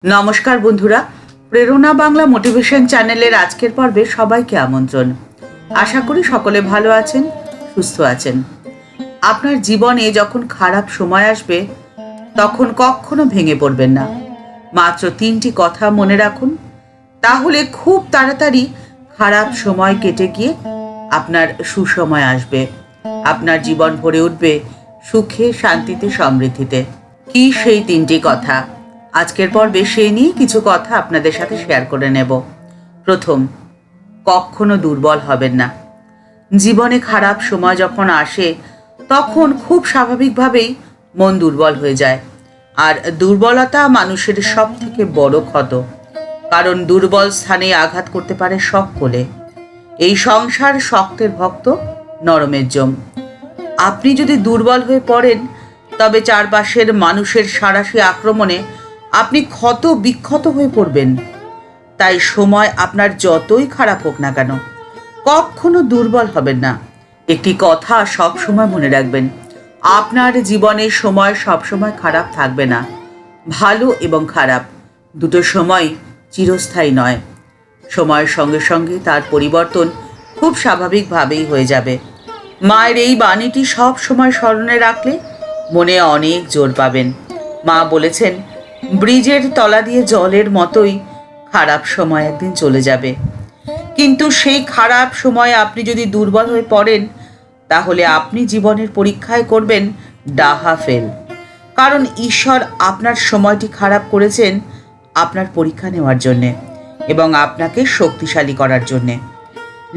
নমস্কার বন্ধুরা, প্রেরণা বাংলা মোটিভেশন চ্যানেলের আজকের পর্বে সবাইকে আমন্ত্রণ। আশা করি সকলে ভালো আছেন, সুস্থ আছেন। আপনার জীবনে যখন খারাপ সময় আসবে তখন কখনো ভেঙে পড়বেন না। মাত্র 3টি কথা মনে রাখুন, তাহলে খুব তাড়াতাড়ি খারাপ সময় কেটে গিয়ে আপনার সুসময় আসবে। আপনার জীবন ভরে উঠবে সুখে, শান্তিতে, সমৃদ্ধিতে। কি সেই 3টি কথা? আজকের পর্বে সেই নিয়ে কিছু কথা আপনাদের সাথে শেয়ার করে নেব। প্রথম, কখনো দুর্বল হবেন না। জীবনে খারাপ সময় যখন আসে তখন খুব স্বাভাবিকভাবেই মন দুর্বল হয়ে যায়। আর দুর্বলতা মানুষের সব থেকে বড় ক্ষত, কারণ দুর্বল স্থানে আঘাত করতে পারে সকলে। এই সংসার শক্তের ভক্ত, নরমের জম। আপনি যদি দুর্বল হয়ে পড়েন তবে চারপাশের মানুষের সাঁড়াশি আক্রমণে আপনি ক্ষত বিক্ষত হয়ে পড়বেন। তাই সময় আপনার যতই খারাপ হোক না কেন, কখনো দুর্বল হবেন না। একটি কথা সব সময় মনে রাখবেন, আপনার জীবনে সময় সবসময় খারাপ থাকবে না। ভালো এবং খারাপ দুটো সময় চিরস্থায়ী নয়। সময়ের সঙ্গে সঙ্গে তার পরিবর্তন খুব স্বাভাবিকভাবেই হয়ে যাবে। মায়ের এই বাণীটি সব সময় স্মরণে রাখলে মনে অনেক জোর পাবেন। মা বলেছেন, ব্রিজের তলা দিয়ে জলের মতোই খারাপ সময় একদিন চলে যাবে। কিন্তু সেই খারাপ সময়ে আপনি যদি দুর্বল হয়ে পড়েন তাহলে আপনি জীবনের পরীক্ষায় করবেন ডাহা ফেল। কারণ ঈশ্বর আপনার সময়টি খারাপ করেছেন আপনার পরীক্ষা নেওয়ার জন্যে এবং আপনাকে শক্তিশালী করার জন্যে।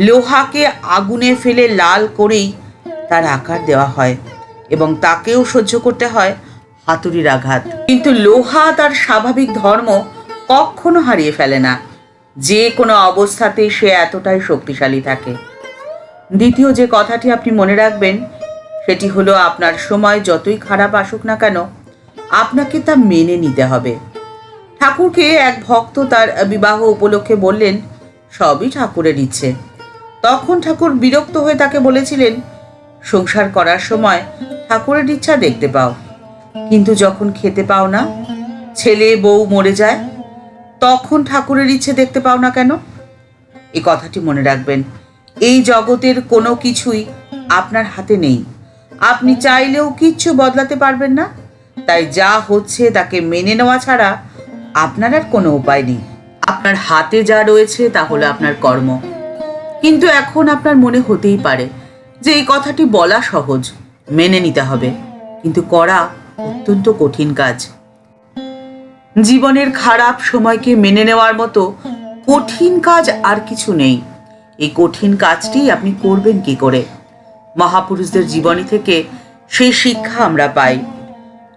লোহাকে আগুনে ফেলে লাল করেই তার আকার দেওয়া হয় এবং তাকেও সহ্য করতে হয় হাতুড়ির আঘাত। কিন্তু লোহা তার স্বাভাবিক ধর্ম কখনো হারিয়ে ফেলে না। যে কোনো অবস্থাতে সে এতটাই শক্তিশালী থাকে। দ্বিতীয় যে কথাটি আপনি মনে রাখবেন সেটি হলো, আপনার সময় যতই খারাপ আসুক না কেন আপনাকে তা মেনে নিতে হবে। ঠাকুরকে এক ভক্ত তার বিবাহ উপলক্ষে বললেন, সবই ঠাকুরের ইচ্ছে। তখন ঠাকুর বিরক্ত হয়ে তাকে বলেছিলেন, সংসার করার সময় ঠাকুরের ইচ্ছা দেখতে পাও, কিন্তু যখন খেতে পাও না, ছেলে বউ মরে যায়, তখন ঠাকুরের ইচ্ছে দেখতে পাও না কেন? এই কথাটি মনে রাখবেন। এই জগতের কোনো কিছুই আপনার হাতে নেই। আপনি চাইলেও কিচ্ছু বদলাতে পারবেন না। তাই যা হচ্ছে তাকে মেনে নেওয়া ছাড়া আপনার আর কোনো উপায় নেই। আপনার হাতে যা রয়েছে তা হলো আপনার কর্ম। কিন্তু এখন আপনার মনে হতেই পারে যে এই কথাটি বলা সহজ, মেনে নিতে হবে, কিন্তু করা অত্যন্ত কঠিন কাজ। জীবনের খারাপ সময়কে মেনে নেওয়ার মতো কঠিন কাজ আর কিছু নেই। এই কঠিন কাজটি আপনি করবেন কি করে? মহাপুরুষদের জীবনী থেকে সেই শিক্ষা আমরা পাই।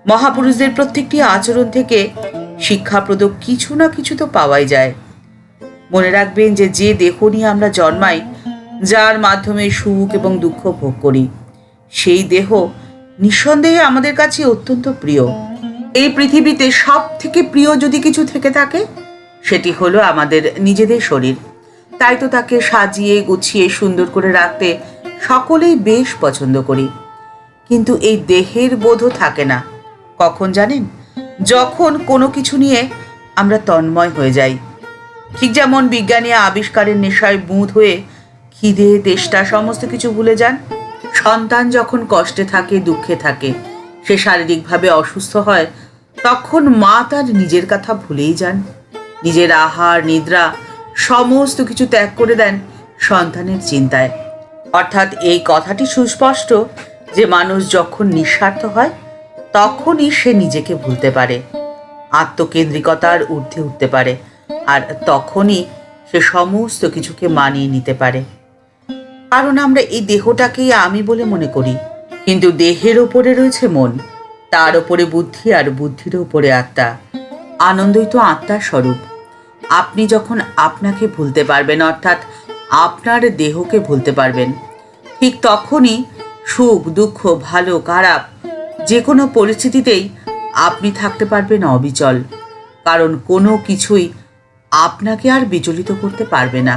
মহাপুরুষদের প্রত্যেকটি আচরণ থেকে শিক্ষাপ্রদ কিছু না কিছু তো পাওয়াই যায়। মনে রাখবেন যে দেহ নিয়ে আমরা জন্মাই, যার মাধ্যমে সুখ এবং দুঃখ ভোগ করি, সেই দেহ নিঃসন্দেহে আমাদের কাছে অত্যন্ত প্রিয়। এই পৃথিবীতে সব থেকে প্রিয় যদি কিছু থেকে থাকে সেটি হলো আমাদের নিজেদের শরীর। তাই তো তাকে সাজিয়ে গুছিয়ে সুন্দর করে রাখতে সকলেই বেশ পছন্দ করি। কিন্তু এই দেহের বোধও থাকে না কখন জানেন? যখন কোনো কিছু নিয়ে আমরা তন্ময় হয়ে যাই। ঠিক যেমন বিজ্ঞানী আবিষ্কারের নেশায় বুঁদ হয়ে খিদে, তেষ্টা সমস্ত কিছু ভুলে যান। সন্তান যখন কষ্টে থাকে, দুঃখে থাকে, সে শারীরিকভাবে অসুস্থ হয়, তখন মা তার নিজের কথা ভুলেই যান। নিজের আহার, নিদ্রা সমস্ত কিছু ত্যাগ করে দেন সন্তানের চিন্তায়। অর্থাৎ এই কথাটি সুস্পষ্ট যে মানুষ যখন নিঃস্বার্থ হয় তখনই সে নিজেকে ভুলতে পারে, আত্মকেন্দ্রিকতার ঊর্ধ্বে উঠতে পারে, আর তখনই সে সমস্ত কিছুকে মানিয়ে নিতে পারে। কারণ আমরা এই দেহটাকেই আমি বলে মনে করি, কিন্তু দেহের ওপরে রয়েছে মন, তার ওপরে বুদ্ধি, আর বুদ্ধির ওপরে আত্মা। আনন্দই তো আত্মার স্বরূপ। আপনি যখন আপনাকে ভুলতে পারবেন, অর্থাৎ আপনার দেহকে ভুলতে পারবেন, ঠিক তখনই সুখ, দুঃখ, ভালো, খারাপ যে কোনো পরিস্থিতিতেই আপনি থাকতে পারবেন অবিচল। কারণ কোনো কিছুই আপনাকে আর বিচলিত করতে পারবে না।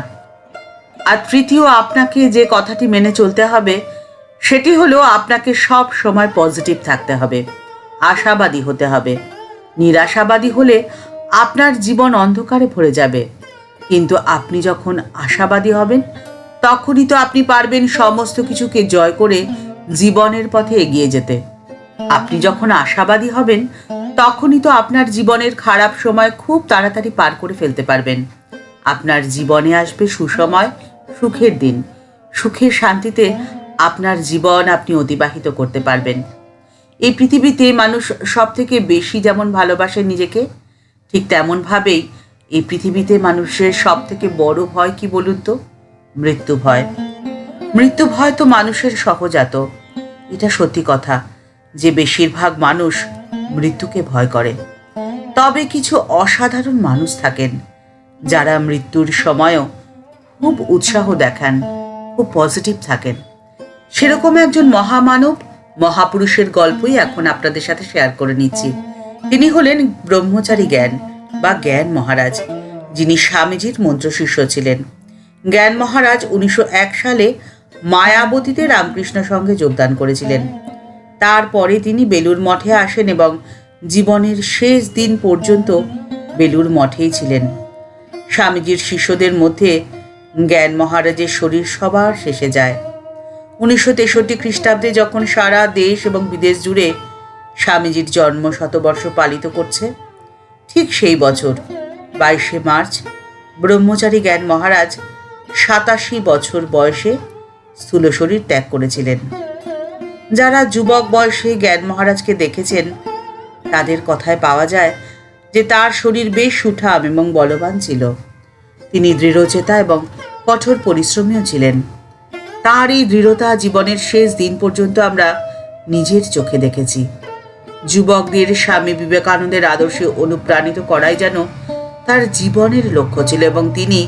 আর তৃতীয়, আপনাকে যে কথাটি মেনে চলতে হবে সেটি হলো, আপনাকে সব সময় পজিটিভ থাকতে হবে, আশাবাদী হতে হবে। নিরাশাবাদী হলে আপনার জীবন অন্ধকারে ভরে যাবে, কিন্তু আপনি যখন আশাবাদী হবেন তখনই তো আপনি পারবেন সমস্ত কিছুকে জয় করে জীবনের পথে এগিয়ে যেতে। আপনি যখন আশাবাদী হবেন তখনই তো আপনার জীবনের খারাপ সময় খুব তাড়াতাড়ি পার করে ফেলতে পারবেন। আপনার জীবনে আসবে সুসময়, সুখের দিন। সুখের শান্তিতে আপনার জীবন আপনি অতিবাহিত করতে পারবেন। এই পৃথিবীতে মানুষ সব থেকে বেশি যেমন ভালোবাসে নিজেকে, ঠিক তেমনভাবেই এই পৃথিবীতে মানুষের সব থেকে বড় ভয় কি বলুন তো? মৃত্যু ভয়। মৃত্যু ভয় তো মানুষের সহজাত। এটা সত্যি কথা যে বেশিরভাগ মানুষ মৃত্যুকে ভয় করে। তবে কিছু অসাধারণ মানুষ থাকেন যারা মৃত্যুর সময়ও খুব উৎসাহ দেখান, খুব পজিটিভ থাকেন। সেরকম একজন মহামানব, মহাপুরুষের গল্পই এখন আপনাদের সাথে শেয়ার করে নিচ্ছি। তিনি হলেন ব্রহ্মচারী জ্ঞান বা জ্ঞান মহারাজ, যিনি স্বামীজির মন্ত্রশিষ্য ছিলেন। জ্ঞান মহারাজ 1901 সালে মায়াবতীতে রামকৃষ্ণ সঙ্গে যোগদান করেছিলেন। তারপরে তিনি বেলুড় মঠে আসেন এবং জীবনের শেষ দিন পর্যন্ত বেলুড় মঠেই ছিলেন। স্বামীজির শিষ্যদের মধ্যে জ্ঞান মহারাজের শরীর সবার শেষে যায়। 1963 খ্রিস্টাব্দে যখন সারা দেশ এবং বিদেশ জুড়ে স্বামীজির জন্ম শতবর্ষ পালিত করছে, ঠিক সেই বছর 22শে মার্চ ব্রহ্মচারী জ্ঞান মহারাজ 87 বছর বয়সে স্থূল শরীর ত্যাগ করেছিলেন। যারা যুবক বয়সে জ্ঞান মহারাজকে দেখেছেন তাদের কথায় পাওয়া যায় যে তার শরীর বেশ সুঠাম এবং বলবান ছিল। তিনি দৃঢ়চেতা এবং কঠোর পরিশ্রমীও ছিলেন। তার এই দৃঢ়তা জীবনের শেষ দিন পর্যন্ত আমরা নিজের চোখে দেখেছি। যুবকদের স্বামী বিবেকানন্দের আদর্শে অনুপ্রাণিত করাই যেন তার জীবনের লক্ষ্য ছিল এবং তিনি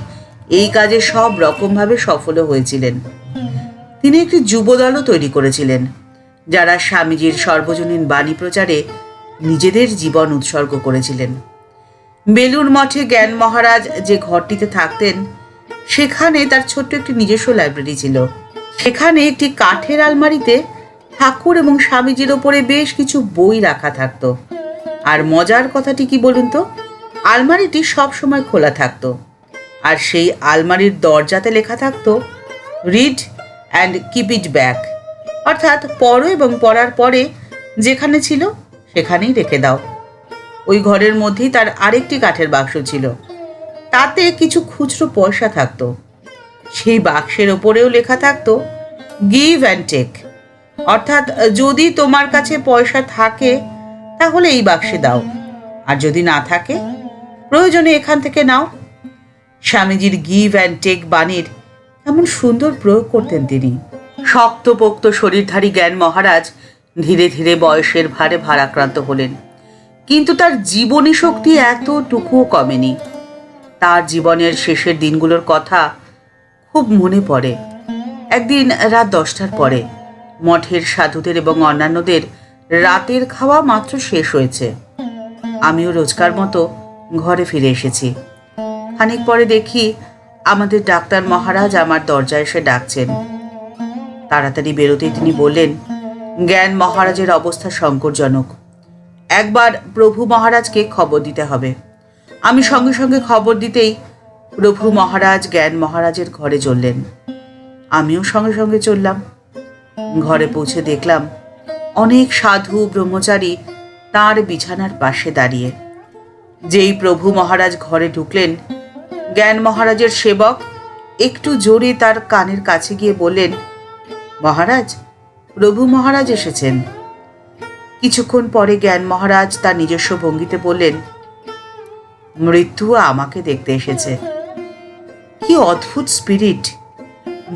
এই কাজে সব রকমভাবে সফলও হয়েছিলেন। তিনি একটি যুবদলও তৈরি করেছিলেন যারা স্বামীজির সর্বজনীন বাণী প্রচারে নিজেদের জীবন উৎসর্গ করেছিলেন। বেলুড় মঠে জ্ঞান মহারাজ যে ঘরটিতে থাকতেন সেখানে তার ছোট্ট একটি নিজস্ব লাইব্রেরি ছিল। সেখানে একটি কাঠের আলমারিতে ঠাকুর এবং স্বামীজির ওপরে বেশ কিছু বই রাখা থাকতো। আর মজার কথাটি কি বলুন তো? আলমারিটি সব সময় খোলা থাকতো আর সেই আলমারির দরজাতে লেখা থাকতো read and keep it back, অর্থাৎ পড়ো এবং পড়ার পরে যেখানে ছিল সেখানেই রেখে দাও। ওই ঘরের মধ্যেই তার আরেকটি কাঠের বাক্স ছিল, তাতে কিছু খুচরো পয়সা থাকতো। সেই বাক্সের ওপরেও লেখা থাকতো গিভ অ্যান্ড টেক, অর্থাৎ যদি তোমার কাছে পয়সা থাকে তাহলে এই বাক্সে দাও, আর যদি না থাকে প্রয়োজনে এখান থেকে নাও। স্বামীজির গিভ অ্যান্ড টেক বাণীর এমন সুন্দর প্রয়োগ করতেন তিনি। শক্তপোক্ত শরীরধারী জ্ঞান মহারাজ ধীরে ধীরে বয়সের ভারে ভারাক্রান্ত হলেন, কিন্তু তার জীবনী শক্তি এতটুকুও কমেনি। তার জীবনের শেষের দিনগুলোর কথা খুব মনে পড়ে। একদিন রাত 10টার পরে মঠের সাধুদের এবং অন্যান্যদের রাতের খাওয়া মাত্র শেষ হয়েছে। আমিও রোজকার মতো ঘরে ফিরে এসেছি। খানিক পরে দেখি আমাদের ডাক্তার মহারাজ আমার দরজায় এসে ডাকছেন। তাড়াতাড়ি বেরোতেই তিনি বললেন, জ্ঞান মহারাজের অবস্থা সংকটজনক, একবার প্রভু মহারাজকে খবর দিতে হবে। আমি সঙ্গে সঙ্গে খবর দিতেই প্রভু মহারাজ জ্ঞান মহারাজের ঘরে চললেন। আমিও সঙ্গে সঙ্গে চললাম। ঘরে পৌঁছে দেখলাম অনেক সাধু ব্রহ্মচারী তাঁর বিছানার পাশে দাঁড়িয়ে। যেই প্রভু মহারাজ ঘরে ঢুকলেন, জ্ঞান মহারাজের সেবক একটু জোরে তার কানের কাছে গিয়ে বললেন, মহারাজ, প্রভু মহারাজ এসেছেন। কিছুক্ষণ পরে জ্ঞান মহারাজ তার নিজস্ব ভঙ্গিতে বললেন, মৃত্যু আমাকে দেখতে এসেছে। কি অদ্ভুত স্পিরিট!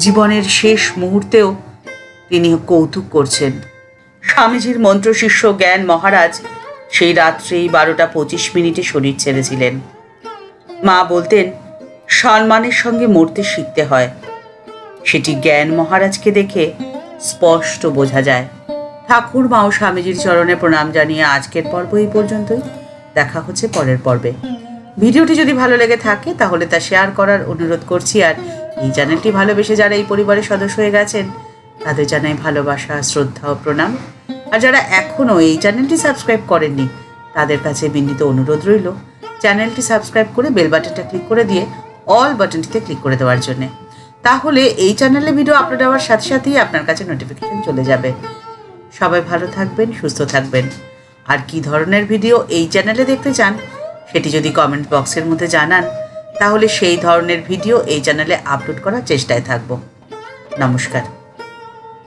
জীবনের শেষ মুহূর্তেও তিনি কৌতুক করছেন। স্বামীজির মন্ত্রশিষ্য জ্ঞান মহারাজ সেই রাত্রেই 12:25 শরীর ছেড়েছিলেন। মা বলতেন, সম্মানের সঙ্গে মরতে শিখতে হয়। সেটি জ্ঞান মহারাজকে দেখে স্পষ্ট বোঝা যায়। ঠাকুর মা ও স্বামীজির চরণে প্রণাম জানিয়ে আজকের পর্ব এই পর্যন্তই। দেখা হচ্ছে পরের পর্বে। ভিডিওটি যদি ভালো লেগে থাকে তাহলে তা শেয়ার করার অনুরোধ করছি। আর এই চ্যানেলটি ভালোবেসে যারা এই পরিবারের সদস্য হয়ে গেছেন তাদের জানাই ভালোবাসা, শ্রদ্ধা ও প্রণাম। আর যারা এখনও এই চ্যানেলটি সাবস্ক্রাইব করেননি তাদের কাছে বিনীত অনুরোধ রইল চ্যানেলটি সাবস্ক্রাইব করে বেল বাটনটা ক্লিক করে দিয়ে অল বাটনটিতে ক্লিক করে দেওয়ার জন্যে। তাহলে এই চ্যানেলে ভিডিও আপলোড হওয়ার সাথে সাথেই আপনার কাছে নোটিফিকেশন চলে যাবে। সবাই ভালো থাকবেন, সুস্থ থাকবেন। আর কী ধরনের ভিডিও এই চ্যানেলে দেখতে চান সেটি যদি কমেন্ট বক্সের মধ্যে জানান, তাহলে সেই ধরনের ভিডিও এই চ্যানেলে আপলোড করার চেষ্টায় থাকব। নমস্কার।